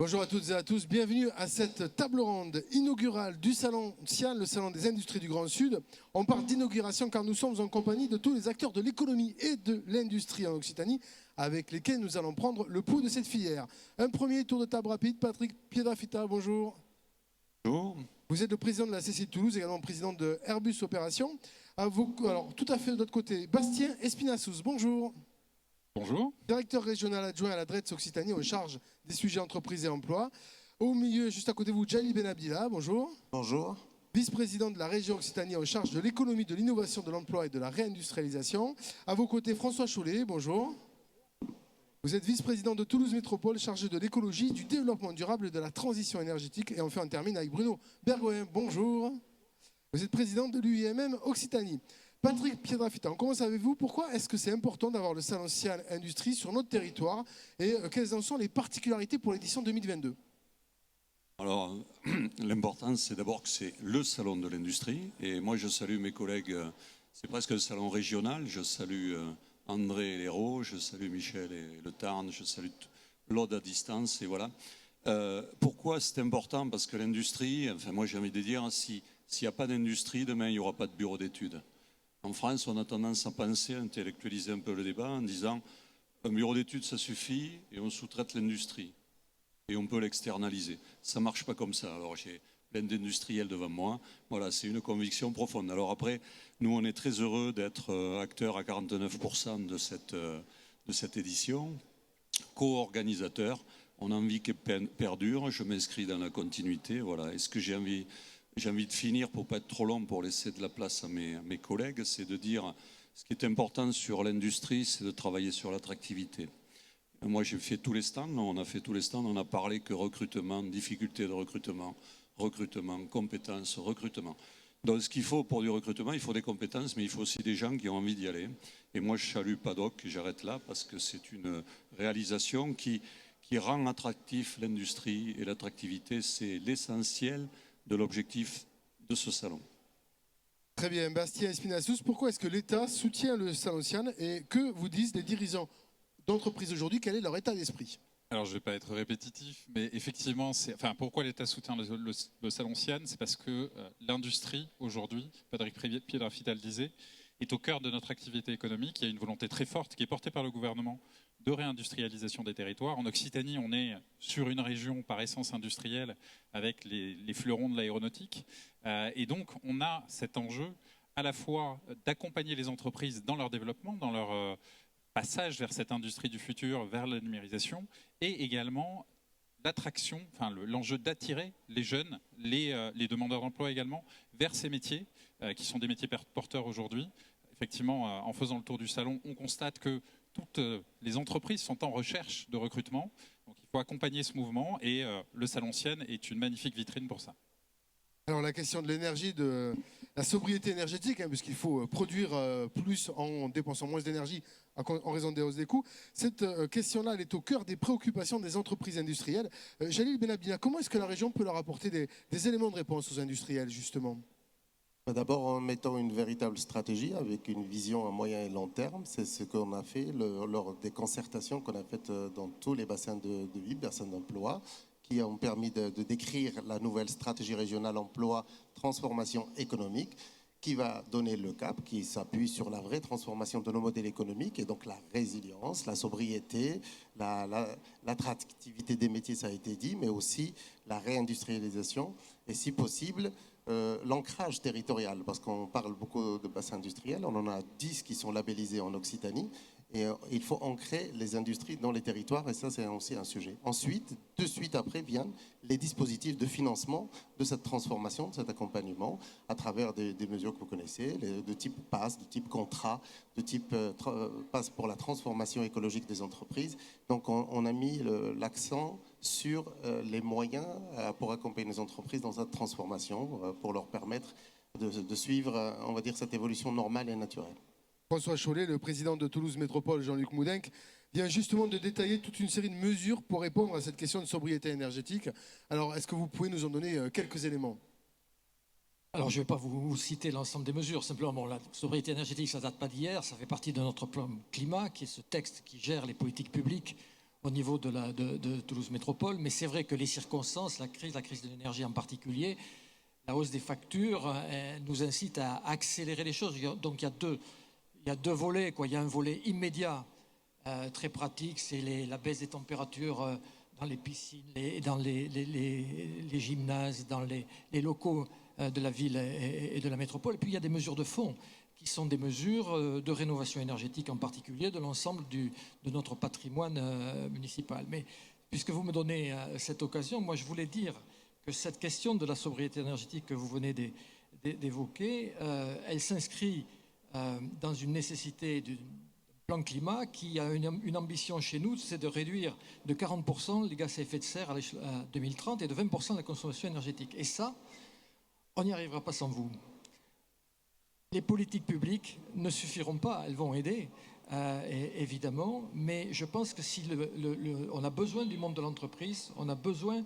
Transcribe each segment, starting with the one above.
Bonjour à toutes et à tous, bienvenue à cette table ronde inaugurale du Salon Sian, le Salon des Industries du Grand Sud. On parle d'inauguration car nous sommes en compagnie de tous les acteurs de l'économie et de l'industrie en Occitanie avec lesquels nous allons prendre le pouls de cette filière. Un premier tour de table rapide, Patrick Piedrafita, bonjour. Bonjour. Vous êtes le président de la CCI de Toulouse, également président de Airbus Opération. Alors, tout à fait de l'autre côté, Bastien Espinassous, bonjour. Bonjour. Directeur régional adjoint à la DRETS Occitanie en charge des sujets entreprises et emploi. Au milieu, juste à côté de vous, Djali Benabdillah, bonjour. Bonjour. Vice-président de la région Occitanie en charge de l'économie, de l'innovation, de l'emploi et de la réindustrialisation. À vos côtés, François Chollet, bonjour. Vous êtes vice-président de Toulouse Métropole, chargé de l'écologie, du développement durable et de la transition énergétique. Et enfin, on termine avec Bruno Bergoin, bonjour. Vous êtes président de l'UIMM Occitanie. Patrick Piedrafita, comment savez-vous pourquoi est-ce que c'est important d'avoir le Salon Sian Industrie sur notre territoire et quelles en sont les particularités pour l'édition 2022? Alors, l'important, c'est d'abord que c'est le salon de l'industrie. Et moi, je salue mes collègues. C'est presque un salon régional. Je salue André et l'Hérault, je salue Michel et le Tarn, je salue l'Aude à distance. Et voilà. Pourquoi c'est important? Parce que l'industrie, enfin, moi, j'ai envie de dire, s'il n'y a pas d'industrie, demain, il n'y aura pas de bureau d'études. En France, on a tendance à penser, à intellectualiser un peu le débat en disant un bureau d'études, ça suffit et on sous-traite l'industrie. Et on peut l'externaliser. Ça ne marche pas comme ça. Alors j'ai plein d'industriels devant moi. Voilà, c'est une conviction profonde. Alors après, nous, on est très heureux d'être acteurs à 49% de cette édition, co-organisateur. On a envie qu'elle perdure. Je m'inscris dans la continuité. Voilà. Et ce que j'ai envie de finir, pour ne pas être trop long, pour laisser de la place à mes collègues, c'est de dire ce qui est important sur l'industrie, c'est de travailler sur l'attractivité. Moi, j'ai fait tous les stands, on a fait tous les stands, on a parlé que recrutement, difficulté de recrutement, compétences, recrutement. Donc, ce qu'il faut pour du recrutement, il faut des compétences, mais il faut aussi des gens qui ont envie d'y aller. Et moi, je salue Paddock, j'arrête là, parce que c'est une réalisation qui rend attractif l'industrie, et l'attractivité, c'est l'essentiel de l'objectif de ce salon. Très bien, Bastien Espinassous, pourquoi est-ce que l'État soutient le Salon Sian et que vous disent les dirigeants d'entreprises aujourd'hui, quel est leur état d'esprit? Alors, je ne vais pas être répétitif, mais effectivement, pourquoi l'État soutient le Salon Sian? C'est parce que l'industrie, aujourd'hui, Patrick Piedrafita le disait, est au cœur de notre activité économique. Il y a une volonté très forte qui est portée par le gouvernement de réindustrialisation des territoires. En Occitanie, on est sur une région par essence industrielle avec les fleurons de l'aéronautique. Et donc, on a cet enjeu à la fois d'accompagner les entreprises dans leur développement, dans leur passage vers cette industrie du futur, vers la numérisation, et également l'attraction, enfin l'enjeu d'attirer les jeunes, les demandeurs d'emploi également, vers ces métiers qui sont des métiers porteurs aujourd'hui. Effectivement, en faisant le tour du salon, on constate que toutes les entreprises sont en recherche de recrutement. Donc il faut accompagner ce mouvement et le Salon Sian est une magnifique vitrine pour ça. Alors la question de l'énergie, de la sobriété énergétique, puisqu'il faut produire plus en dépensant moins d'énergie en raison des hausses des coûts, cette question-là, elle est au cœur des préoccupations des entreprises industrielles. Jalil Benabdillah, comment est-ce que la région peut leur apporter des éléments de réponse aux industriels, justement? D'abord en mettant une véritable stratégie avec une vision à moyen et long terme. C'est ce qu'on a fait lors des concertations qu'on a faites dans tous les bassins de vie, bassins d'emploi, qui ont permis de décrire la nouvelle stratégie régionale emploi, transformation économique, qui va donner le cap, qui s'appuie sur la vraie transformation de nos modèles économiques et donc la résilience, la sobriété, l'attractivité des métiers, ça a été dit, mais aussi la réindustrialisation et si possible, l'ancrage territorial, parce qu'on parle beaucoup de bassins industriels, on en a 10 qui sont labellisés en Occitanie, et il faut ancrer les industries dans les territoires, et ça c'est aussi un sujet. Ensuite, de suite après, viennent les dispositifs de financement de cette transformation, de cet accompagnement, à travers des mesures que vous connaissez, de type PASS, de type contrat, de type PASS pour la transformation écologique des entreprises. Donc on a mis l'accent sur les moyens pour accompagner les entreprises dans cette transformation, pour leur permettre de suivre, on va dire, cette évolution normale et naturelle. François Chollet, le président de Toulouse Métropole, Jean-Luc Moudenc, vient justement de détailler toute une série de mesures pour répondre à cette question de sobriété énergétique. Alors, est-ce que vous pouvez nous en donner quelques éléments? Alors, je ne vais pas vous citer l'ensemble des mesures. Simplement, la sobriété énergétique, ça ne date pas d'hier. Ça fait partie de notre plan climat, qui est ce texte qui gère les politiques publiques au niveau de Toulouse Métropole. Mais c'est vrai que les circonstances, la crise de l'énergie en particulier, la hausse des factures nous incite à accélérer les choses. Donc il y a deux volets, quoi. Il y a un volet immédiat, très pratique, c'est la baisse des températures dans les piscines, dans les gymnases, dans les locaux de la ville et de la métropole. Et puis il y a des mesures de fond qui sont des mesures de rénovation énergétique en particulier de l'ensemble de notre patrimoine municipal. Mais puisque vous me donnez cette occasion, moi je voulais dire que cette question de la sobriété énergétique que vous venez d'évoquer, elle s'inscrit dans une nécessité du plan climat qui a une ambition chez nous, c'est de réduire de 40% les gaz à effet de serre à 2030 et de 20% la consommation énergétique. Et ça, on n'y arrivera pas sans vous. Les politiques publiques ne suffiront pas, elles vont aider, évidemment, mais je pense que si on a besoin du monde de l'entreprise, on a besoin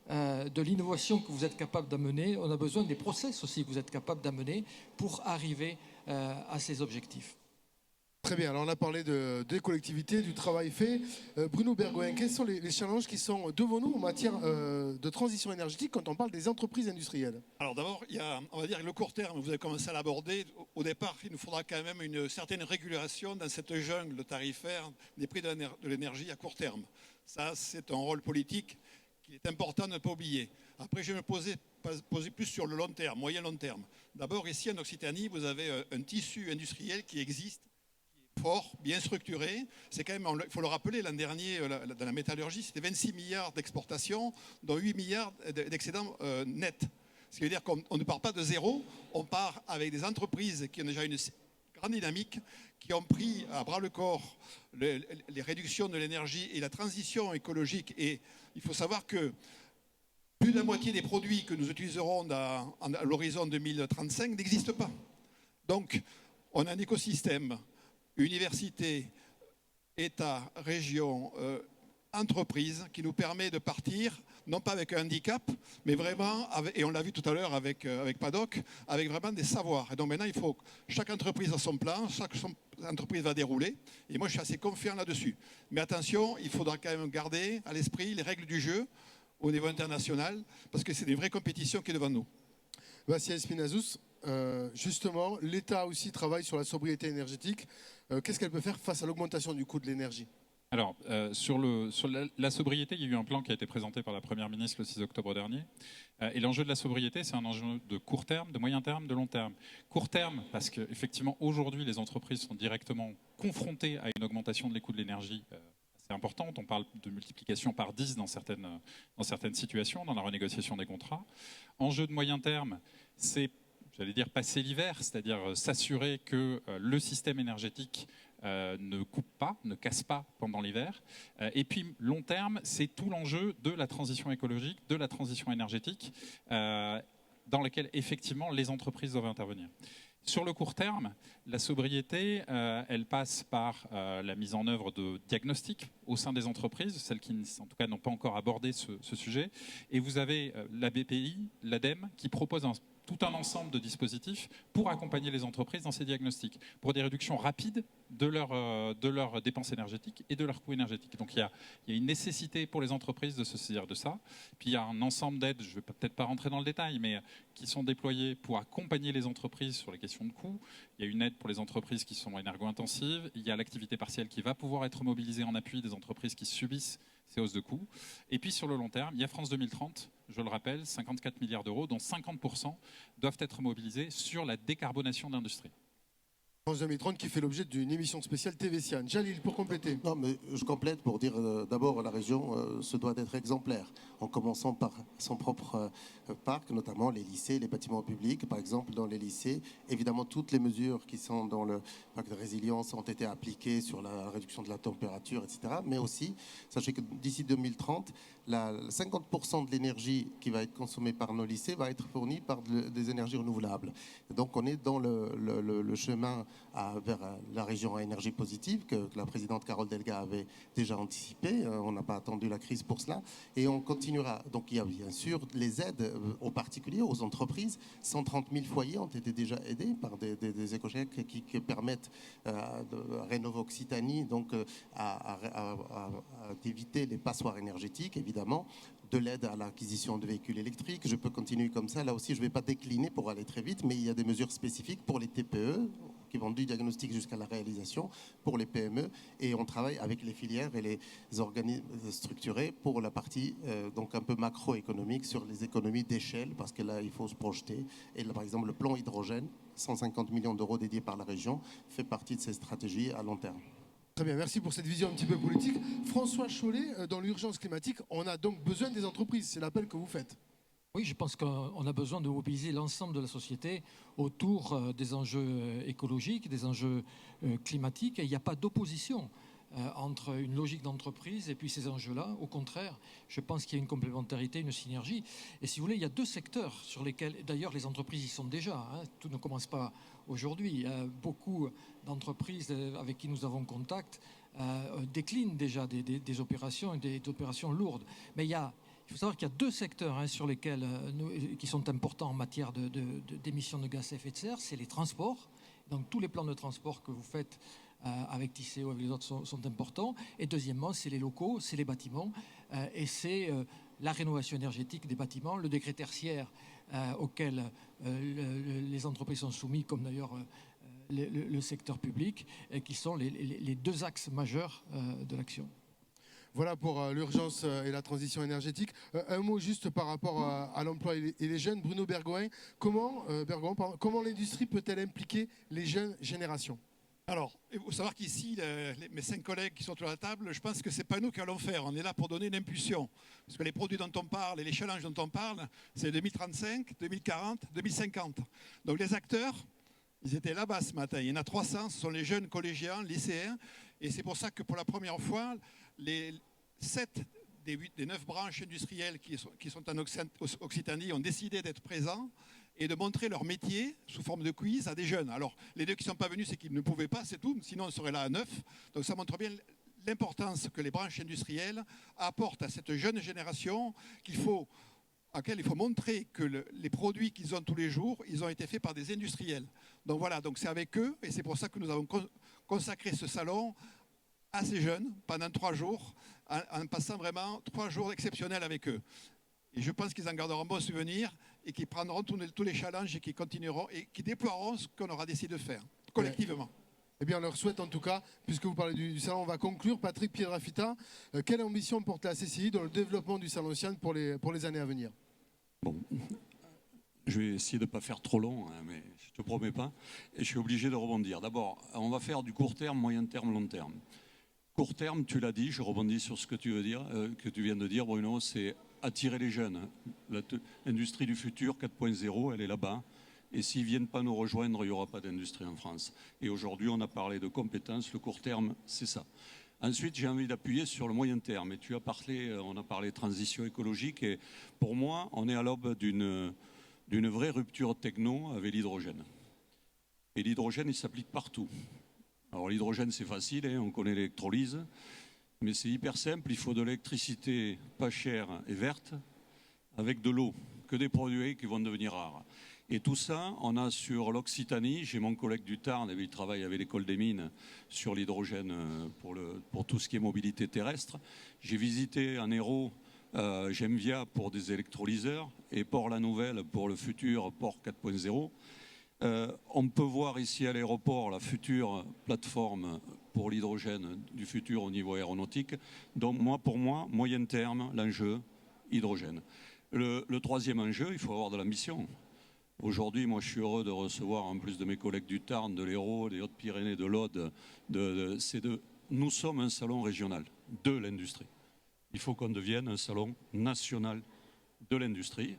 de l'innovation que vous êtes capable d'amener, on a besoin des process aussi que vous êtes capable d'amener pour arriver à ces objectifs. Très bien, alors on a parlé des collectivités, du travail fait. Bruno Bergoin, quels sont les challenges qui sont devant nous en matière de transition énergétique quand on parle des entreprises industrielles? Alors d'abord, il y a, on va dire, le court terme, vous avez commencé à l'aborder. Au départ, il nous faudra quand même une certaine régulation dans cette jungle tarifaire des prix de l'énergie à court terme. Ça, c'est un rôle politique qui est important de ne pas oublier. Après, je vais me poser plus sur le long terme, moyen-long terme. D'abord, ici en Occitanie, vous avez un tissu industriel qui existe, fort, bien structuré. C'est quand même, il faut le rappeler, l'an dernier, dans la métallurgie, c'était 26 milliards d'exportations, dont 8 milliards d'excédents nets. Ce qui veut dire qu'on ne part pas de zéro, on part avec des entreprises qui ont déjà une grande dynamique, qui ont pris à bras le corps les réductions de l'énergie et la transition écologique. Et il faut savoir que plus de la moitié des produits que nous utiliserons à l'horizon 2035 n'existent pas. Donc, on a un écosystème université, État, région, entreprise, qui nous permet de partir, non pas avec un handicap, mais vraiment, et on l'a vu tout à l'heure avec Paddock, avec vraiment des savoirs. Et donc maintenant, il faut que chaque entreprise a son plan, chaque entreprise va dérouler, et moi je suis assez confiant là-dessus. Mais attention, il faudra quand même garder à l'esprit les règles du jeu au niveau international, parce que c'est des vraies compétitions qui sont devant nous. Bastien Espinazous, justement, l'État aussi travaille sur la sobriété énergétique. Qu'est-ce qu'elle peut faire face à l'augmentation du coût de l'énergie? Alors, sur la sobriété, il y a eu un plan qui a été présenté par la Première ministre le 6 octobre dernier. Et l'enjeu de la sobriété, c'est un enjeu de court terme, de moyen terme, de long terme. Court terme, parce qu'effectivement, aujourd'hui, les entreprises sont directement confrontées à une augmentation de les coûts de l'énergie assez importante. On parle de multiplication par 10 dans certaines situations, dans la renégociation des contrats. Enjeu de moyen terme, c'est, j'allais dire, passer l'hiver, c'est-à-dire s'assurer que le système énergétique ne coupe pas, ne casse pas pendant l'hiver. Et puis, long terme, c'est tout l'enjeu de la transition écologique, de la transition énergétique, dans laquelle, effectivement, les entreprises doivent intervenir. Sur le court terme, la sobriété, elle passe par la mise en œuvre de diagnostics au sein des entreprises, celles qui, en tout cas, n'ont pas encore abordé ce sujet. Et vous avez la BPI, l'ADEME, qui propose tout un ensemble de dispositifs pour accompagner les entreprises dans ces diagnostics, pour des réductions rapides de leurs dépenses énergétiques et de leurs coûts énergétiques. Donc il y a une nécessité pour les entreprises de se saisir de ça. Puis il y a un ensemble d'aides, je ne vais peut-être pas rentrer dans le détail, mais qui sont déployées pour accompagner les entreprises sur les questions de coûts. Il y a une aide pour les entreprises qui sont énergo-intensives. Il y a l'activité partielle qui va pouvoir être mobilisée en appui des entreprises qui subissent ces hausses de coûts. Et puis sur le long terme, il y a France 2030, je le rappelle, 54 milliards d'euros, dont 50% doivent être mobilisés sur la décarbonation de l'industrie. France 2030 qui fait l'objet d'une émission spéciale TVCian. Jalil, pour compléter. Non, mais je complète pour dire d'abord la région se doit d'être exemplaire, en commençant par son propre parc, notamment les lycées, les bâtiments publics. Par exemple, dans les lycées, évidemment, toutes les mesures qui sont dans le pacte de résilience ont été appliquées sur la réduction de la température, etc. Mais aussi, sachez que d'ici 2030, 50% de l'énergie qui va être consommée par nos lycées va être fournie par des énergies renouvelables. Et donc on est dans le chemin vers la région à énergie positive que la présidente Carole Delga avait déjà anticipé. On n'a pas attendu la crise pour cela. Et on continuera. Donc il y a bien sûr les aides aux particuliers, aux entreprises. 130 000 foyers ont été déjà aidés par des éco-chèques qui permettent de Rénov' Occitanie donc, d'éviter les passoires énergétiques, évidemment, de l'aide à l'acquisition de véhicules électriques. Je peux continuer comme ça. Là aussi, je ne vais pas décliner pour aller très vite, mais il y a des mesures spécifiques pour les TPE qui vont du diagnostic jusqu'à la réalisation, pour les PME, et on travaille avec les filières et les organismes structurés pour la partie donc un peu macroéconomique sur les économies d'échelle, parce que là, il faut se projeter. Et là, par exemple, le plan hydrogène, 150 millions d'euros dédiés par la région, fait partie de ces stratégies à long terme. Très bien, merci pour cette vision un petit peu politique. François Chollet, dans l'urgence climatique, on a donc besoin des entreprises, c'est l'appel que vous faites. Oui, je pense qu'on a besoin de mobiliser l'ensemble de la société autour des enjeux écologiques, des enjeux climatiques. Et il n'y a pas d'opposition entre une logique d'entreprise et puis ces enjeux-là. Au contraire, je pense qu'il y a une complémentarité, une synergie. Et si vous voulez, il y a deux secteurs sur lesquels, d'ailleurs, les entreprises y sont déjà. Hein, tout ne commence pas aujourd'hui. Il y a beaucoup d'entreprises avec qui nous avons contact déclinent déjà des opérations et des opérations lourdes. Mais il faut savoir qu'il y a deux secteurs sur lesquels qui sont importants en matière d'émissions de gaz à effet de serre. C'est les transports. Donc tous les plans de transport que vous faites avec Tisséo, avec les autres, sont importants. Et deuxièmement, c'est les locaux, c'est les bâtiments. Et c'est la rénovation énergétique des bâtiments, le décret tertiaire auquel les entreprises sont soumises, comme d'ailleurs le secteur public, qui sont les deux axes majeurs de l'action. Voilà pour l'urgence et la transition énergétique. Un mot juste par rapport à l'emploi et les jeunes. Bruno Bergoin, comment l'industrie peut-elle impliquer les jeunes générations ? Alors, il faut savoir qu'ici, mes 5 collègues qui sont autour de la table, je pense que ce n'est pas nous qui allons faire. On est là pour donner une impulsion. Parce que les produits dont on parle et les challenges dont on parle, c'est 2035, 2040, 2050. Donc les acteurs, ils étaient là-bas ce matin. Il y en a 300, ce sont les jeunes collégiens, lycéens. Et c'est pour ça que pour la première fois, les 7 des 9 branches industrielles qui sont en Occitanie ont décidé d'être présents et de montrer leur métier sous forme de quiz à des jeunes. Alors, les 2 qui ne sont pas venus, c'est qu'ils ne pouvaient pas, c'est tout. Sinon, on serait là à 9. Donc, ça montre bien l'importance que les branches industrielles apportent à cette jeune génération à laquelle il faut montrer que les produits qu'ils ont tous les jours, ils ont été faits par des industriels. Donc, voilà, donc c'est avec eux, et c'est pour ça que nous avons consacré ce salon à ces jeunes pendant 3 jours, en passant vraiment 3 jours exceptionnels avec eux. Et je pense qu'ils en garderont bon souvenir et qu'ils prendront tous les challenges et qu'ils continueront et qu'ils déploieront ce qu'on aura décidé de faire collectivement. Eh bien, on leur souhaite en tout cas, puisque vous parlez du salon, on va conclure. Patrick Piedrafita, quelle ambition porte la CCI dans le développement du salon Sian pour les années à venir ? Bon, je vais essayer de ne pas faire trop long, mais je ne te promets pas. Et je suis obligé de rebondir. D'abord, on va faire du court terme, moyen terme, long terme. Court terme, tu l'as dit, je rebondis sur ce que tu viens de dire, Bruno, c'est attirer les jeunes. L'industrie du futur 4.0, elle est là-bas. Et s'ils ne viennent pas nous rejoindre, il n'y aura pas d'industrie en France. Et aujourd'hui, on a parlé de compétences. Le court terme, c'est ça. Ensuite, j'ai envie d'appuyer sur le moyen terme. Et on a parlé de transition écologique. Et pour moi, on est à l'aube d'une vraie rupture techno avec l'hydrogène. Et l'hydrogène, il s'applique partout. Alors l'hydrogène, c'est facile, on connaît l'électrolyse. Mais c'est hyper simple. Il faut de l'électricité pas chère et verte avec de l'eau, que des produits qui vont devenir rares. Et tout ça, on a sur l'Occitanie, j'ai mon collègue du Tarn, il travaille avec l'école des mines sur l'hydrogène pour tout ce qui est mobilité terrestre. J'ai visité en Hérault Gemvia pour des électrolyseurs et Port-la-Nouvelle pour le futur Port 4.0. On peut voir ici à l'aéroport la future plateforme pour l'hydrogène du futur au niveau aéronautique. Donc pour moi, moyen terme, l'enjeu, hydrogène. Le troisième enjeu, il faut avoir de l'ambition. Aujourd'hui, moi, je suis heureux de recevoir, en plus de mes collègues du Tarn, de l'Hérault, des Hautes-Pyrénées, de l'Aude, nous sommes un salon régional de l'industrie. Il faut qu'on devienne un salon national de l'industrie.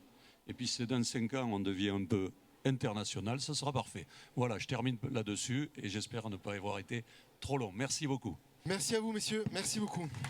Et puis, c'est dans 5 ans, on devient un peu international, ça sera parfait. Voilà, je termine là-dessus et j'espère ne pas avoir été trop long. Merci beaucoup. Merci à vous, messieurs. Merci beaucoup.